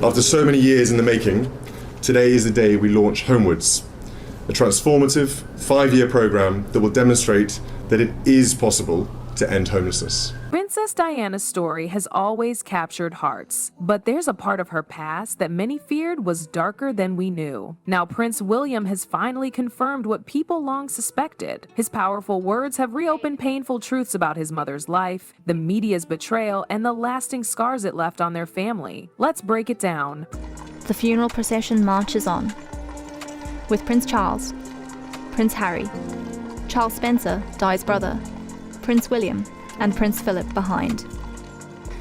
After so many years in the making, today is the day we launch Homewards, a transformative 5-year program that will demonstrate that it is possible to end homelessness. Princess Diana's story has always captured hearts, but there's a part of her past that many feared was darker than we knew. Now Prince William has finally confirmed what people long suspected. His powerful words have reopened painful truths about his mother's life, the media's betrayal, and the lasting scars it left on their family. Let's break it down. The funeral procession marches on, with Prince Charles, Prince Harry, Charles Spencer, Di's brother, Prince William, and Prince Philip behind.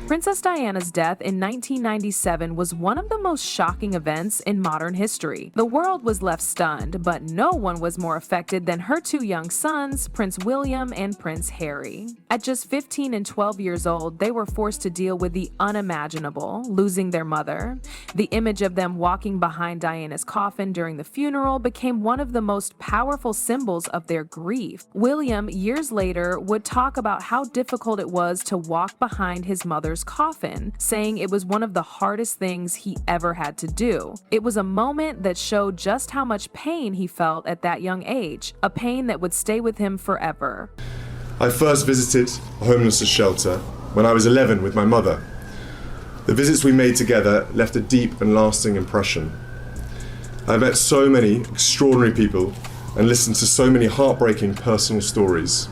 Princess Diana's death in 1997 was one of the most shocking events in modern history. The world was left stunned, but no one was more affected than her 2 young sons, Prince William and Prince Harry. At just 15 and 12 years old, they were forced to deal with the unimaginable, losing their mother. The image of them walking behind Diana's coffin during the funeral became one of the most powerful symbols of their grief. William, years later, would talk about how difficult it was to walk behind his mother's coffin, saying it was one of the hardest things he ever had to do. It was a moment that showed just how much pain he felt at that young age, a pain that would stay with him forever. I first visited a homeless shelter when I was 11 with my mother. The visits we made together left a deep and lasting impression. I met so many extraordinary people and listened to so many heartbreaking personal stories.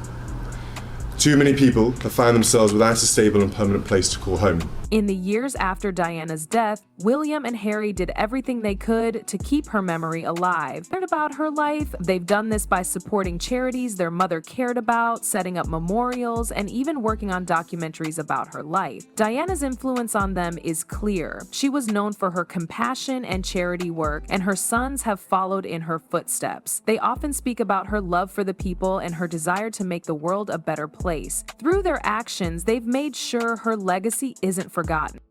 Too many people have found themselves without a stable and permanent place to call home. In the years after Diana's death, William and Harry did everything they could to keep her memory alive. Learned about her life. They've done this by supporting charities their mother cared about, setting up memorials, and even working on documentaries about her life. Diana's influence on them is clear. She was known for her compassion and charity work, and her sons have followed in her footsteps. They often speak about her love for the people and her desire to make the world a better place. Through their actions, they've made sure her legacy isn't forgotten.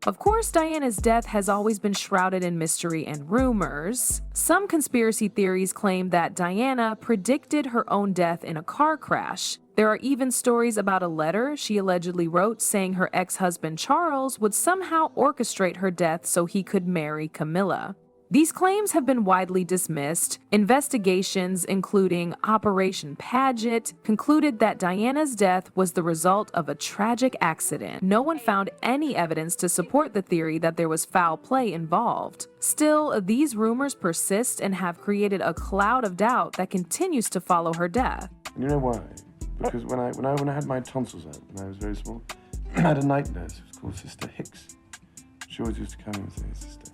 Of course, Diana's death has always been shrouded in mystery and rumors. Some conspiracy theories claim that Diana predicted her own death in a car crash. There are even stories about a letter she allegedly wrote saying her ex-husband Charles would somehow orchestrate her death so he could marry Camilla. These claims have been widely dismissed. Investigations, including Operation Paget, concluded that Diana's death was the result of a tragic accident. No one found any evidence to support the theory that there was foul play involved. Still, these rumors persist and have created a cloud of doubt that continues to follow her death. You know why? Because when I had my tonsils out when I was very small, I had a night nurse who was called Sister Hicks. She always used to come and say, Sister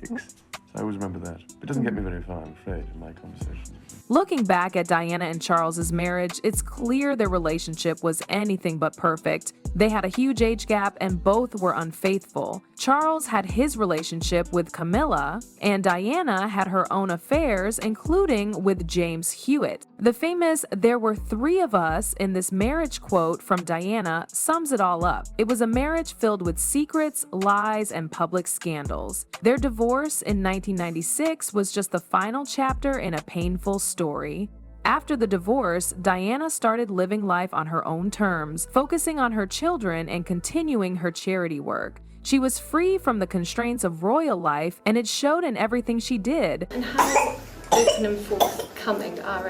Hicks. So I always remember that. It doesn't get me very far, I'm afraid, in my conversations. Looking back at Diana and Charles's marriage, it's clear their relationship was anything but perfect. They had a huge age gap and both were unfaithful. Charles had his relationship with Camilla, and Diana had her own affairs, including with James Hewitt. The famous "there were 3 of us" in this marriage quote from Diana sums it all up. It was a marriage filled with secrets, lies, and public scandals. Their divorce in 1996 was just the final chapter in a painful story. After the divorce, Diana started living life on her own terms, focusing on her children and continuing her charity work. She was free from the constraints of royal life, and it showed in everything she did. And how open and forthcoming are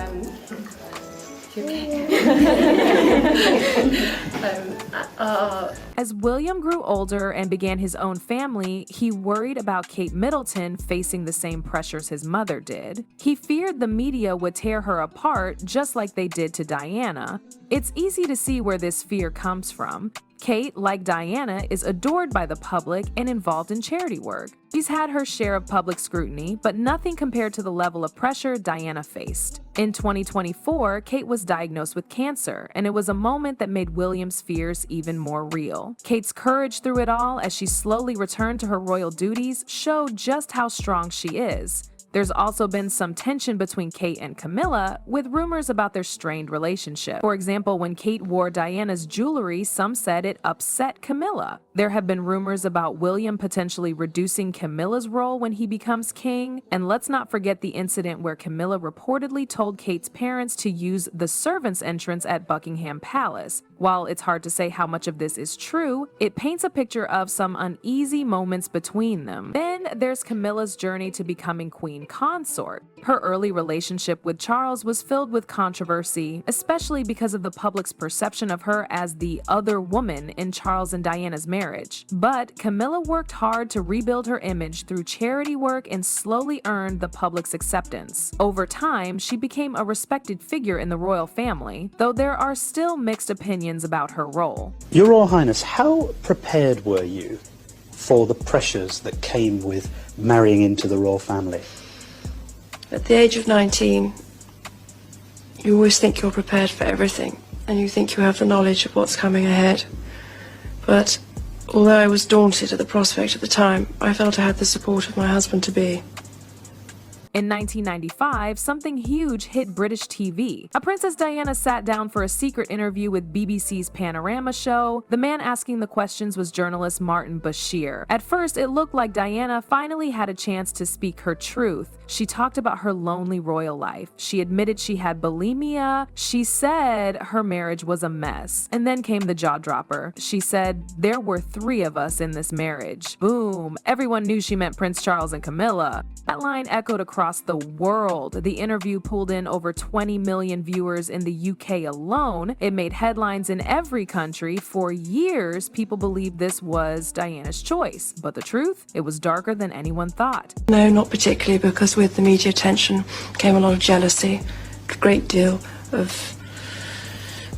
As William grew older and began his own family, he worried about Kate Middleton facing the same pressures his mother did. He feared the media would tear her apart just like they did to Diana. It's easy to see where this fear comes from. Kate, like Diana, is adored by the public and involved in charity work. She's had her share of public scrutiny, but nothing compared to the level of pressure Diana faced. In 2024, Kate was diagnosed with cancer, and it was a moment that made William's fears even more real. Kate's courage through it all, as she slowly returned to her royal duties, showed just how strong she is. There's also been some tension between Kate and Camilla, with rumors about their strained relationship. For example, when Kate wore Diana's jewelry, some said it upset Camilla. There have been rumors about William potentially reducing Camilla's role when he becomes king. And let's not forget the incident where Camilla reportedly told Kate's parents to use the servants' entrance at Buckingham Palace. While it's hard to say how much of this is true, it paints a picture of some uneasy moments between them. Then there's Camilla's journey to becoming queen consort. Her early relationship with Charles was filled with controversy, especially because of the public's perception of her as the other woman in Charles and Diana's marriage. But Camilla worked hard to rebuild her image through charity work and slowly earned the public's acceptance. Over time, she became a respected figure in the royal family, though there are still mixed opinions about her role. Your Royal Highness, how prepared were you for the pressures that came with marrying into the royal family? At the age of 19, you always think you're prepared for everything, and you think you have the knowledge of what's coming ahead. But although I was daunted at the prospect at the time, I felt I had the support of my husband-to-be. In 1995, something huge hit British TV. A Princess Diana sat down for a secret interview with BBC's Panorama show. The man asking the questions was journalist Martin Bashir. At first, it looked like Diana finally had a chance to speak her truth. She talked about her lonely royal life. She admitted she had bulimia. She said her marriage was a mess. And then came the jaw dropper. She said, "There were 3 of us in this marriage." Boom. Everyone knew she meant Prince Charles and Camilla. That line echoed across the world. The interview pulled in over 20 million viewers in the UK alone. It made headlines in every country. For years, people believed this was Diana's choice. But the truth? It was darker than anyone thought. No, not particularly, because with the media attention came a lot of jealousy. A great deal of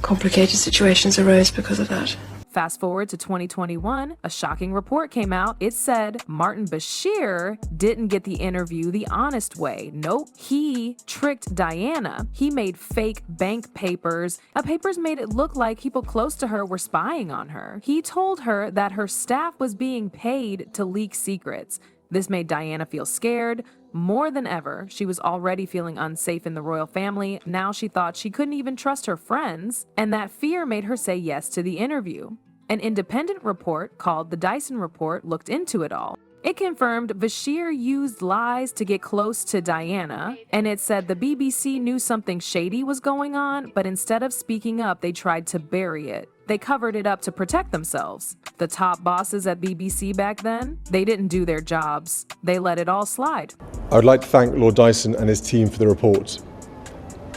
complicated situations arose because of that. Fast forward to 2021, a shocking report came out. It said Martin Bashir didn't get the interview the honest way. Nope, he tricked Diana. He made fake bank papers. Papers made it look like people close to her were spying on her. He told her that her staff was being paid to leak secrets. This made Diana feel scared. More than ever, she was already feeling unsafe in the royal family. Now she thought she couldn't even trust her friends, and that fear made her say yes to the interview. An independent report called the Dyson Report looked into it all. It confirmed Bashir used lies to get close to Diana, and it said the BBC knew something shady was going on, but instead of speaking up, they tried to bury it. They covered it up to protect themselves. The top bosses at BBC back then, they didn't do their jobs. They let it all slide. I would like to thank Lord Dyson and his team for the report.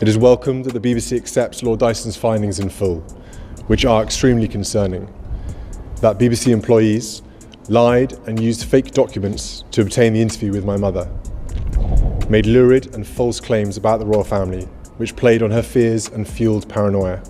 It is welcomed that the BBC accepts Lord Dyson's findings in full, which are extremely concerning. That BBC employees lied and used fake documents to obtain the interview with my mother, made lurid and false claims about the royal family, which played on her fears and fueled paranoia,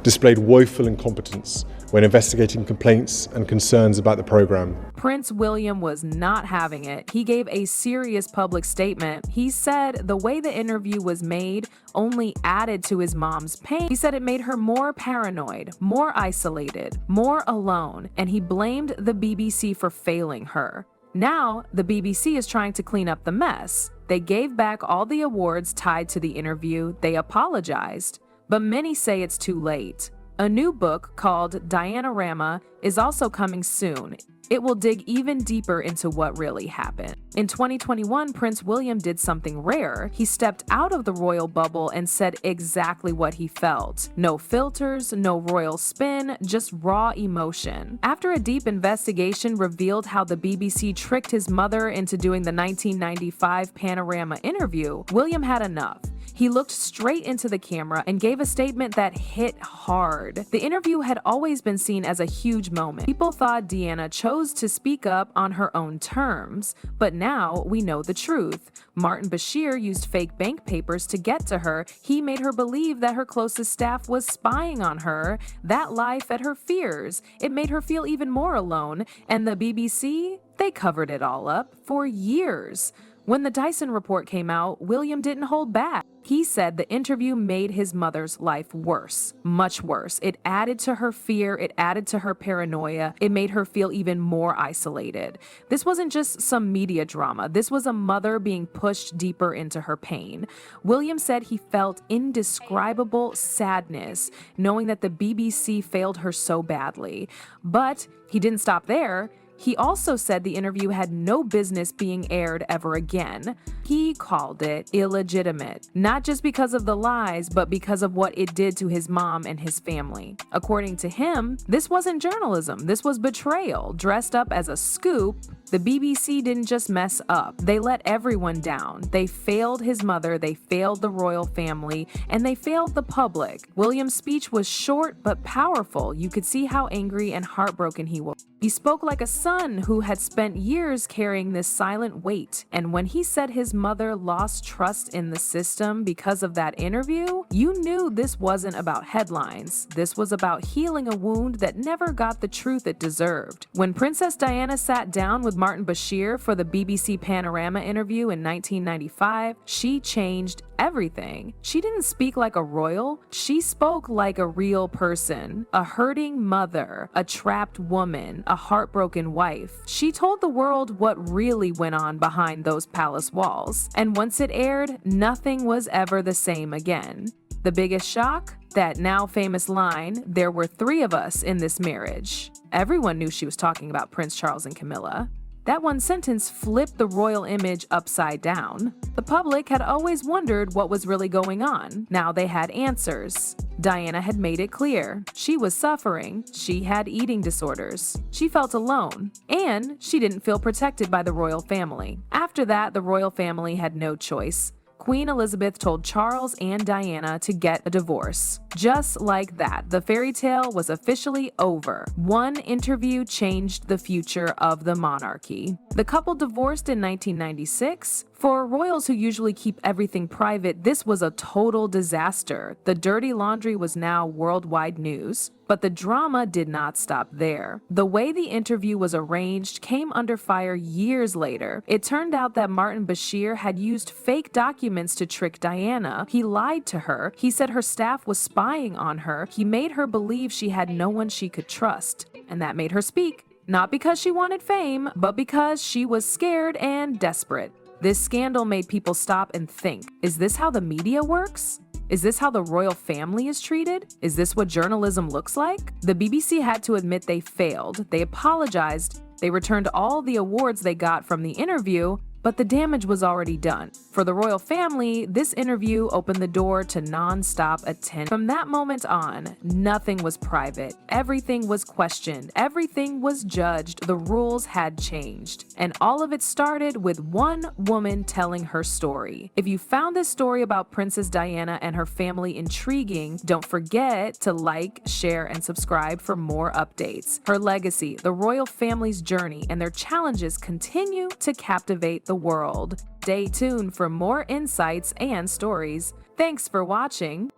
displayed woeful incompetence when investigating complaints and concerns about the programme. Prince William was not having it. He gave a serious public statement. He said the way the interview was made only added to his mom's pain. He said it made her more paranoid, more isolated, more alone, and he blamed the BBC for failing her. Now, the BBC is trying to clean up the mess. They gave back all the awards tied to the interview. They apologized. But many say it's too late. A new book called Dianorama is also coming soon. It will dig even deeper into what really happened. In 2021, Prince William did something rare. He stepped out of the royal bubble and said exactly what he felt. No filters, no royal spin, just raw emotion. After a deep investigation revealed how the BBC tricked his mother into doing the 1995 Panorama interview, William had enough. He looked straight into the camera and gave a statement that hit hard. The interview had always been seen as a huge moment. People thought Diana chose to speak up on her own terms, but now we know the truth. Martin Bashir used fake bank papers to get to her. He made her believe that her closest staff was spying on her. That lie fed her fears. It made her feel even more alone. And the BBC, they covered it all up for years. When the Dyson Report came out, William didn't hold back. He said the interview made his mother's life worse, much worse. It added to her fear, it added to her paranoia, it made her feel even more isolated. This wasn't just some media drama, this was a mother being pushed deeper into her pain. William said he felt indescribable sadness knowing that the BBC failed her so badly. But he didn't stop there. He also said the interview had no business being aired ever again. He called it illegitimate, not just because of the lies, but because of what it did to his mom and his family. According to him, this wasn't journalism, this was betrayal, dressed up as a scoop. The BBC didn't just mess up, they let everyone down. They failed his mother, they failed the royal family, and they failed the public. William's speech was short but powerful. You could see how angry and heartbroken he was. He spoke like a son who had spent years carrying this silent weight. And when he said his mother lost trust in the system because of that interview, you knew this wasn't about headlines. This was about healing a wound that never got the truth it deserved. When Princess Diana sat down with Martin Bashir for the BBC Panorama interview in 1995, she changed everything. She didn't speak like a royal, she spoke like a real person, a hurting mother, a trapped woman, a heartbroken wife. She told the world what really went on behind those palace walls. And once it aired, nothing was ever the same again. The biggest shock? That now famous line, "There were 3 of us in this marriage." Everyone knew she was talking about Prince Charles and Camilla. That one sentence flipped the royal image upside down. The public had always wondered what was really going on. Now they had answers. Diana had made it clear. She was suffering. She had eating disorders. She felt alone. And she didn't feel protected by the royal family. After that, the royal family had no choice. Queen Elizabeth told Charles and Diana to get a divorce. Just like that, the fairy tale was officially over. One interview changed the future of the monarchy. The couple divorced in 1996. For royals who usually keep everything private, this was a total disaster. The dirty laundry was now worldwide news. But the drama did not stop there. The way the interview was arranged came under fire years later. It turned out that Martin Bashir had used fake documents to trick Diana. He lied to her. He said her staff was spying on her. He made her believe she had no one she could trust. And that made her speak. Not because she wanted fame, but because she was scared and desperate. This scandal made people stop and think, is this how the media works? Is this how the royal family is treated? Is this what journalism looks like? The BBC had to admit they failed. They apologized. They returned all the awards they got from the interview, but the damage was already done. For the royal family, this interview opened the door to non-stop attention. From that moment on, nothing was private. Everything was questioned. Everything was judged. The rules had changed. And all of it started with one woman telling her story. If you found this story about Princess Diana and her family intriguing, don't forget to like, share, and subscribe for more updates. Her legacy, the royal family's journey, and their challenges continue to captivate the world. Stay tuned for more insights and stories. Thanks for watching.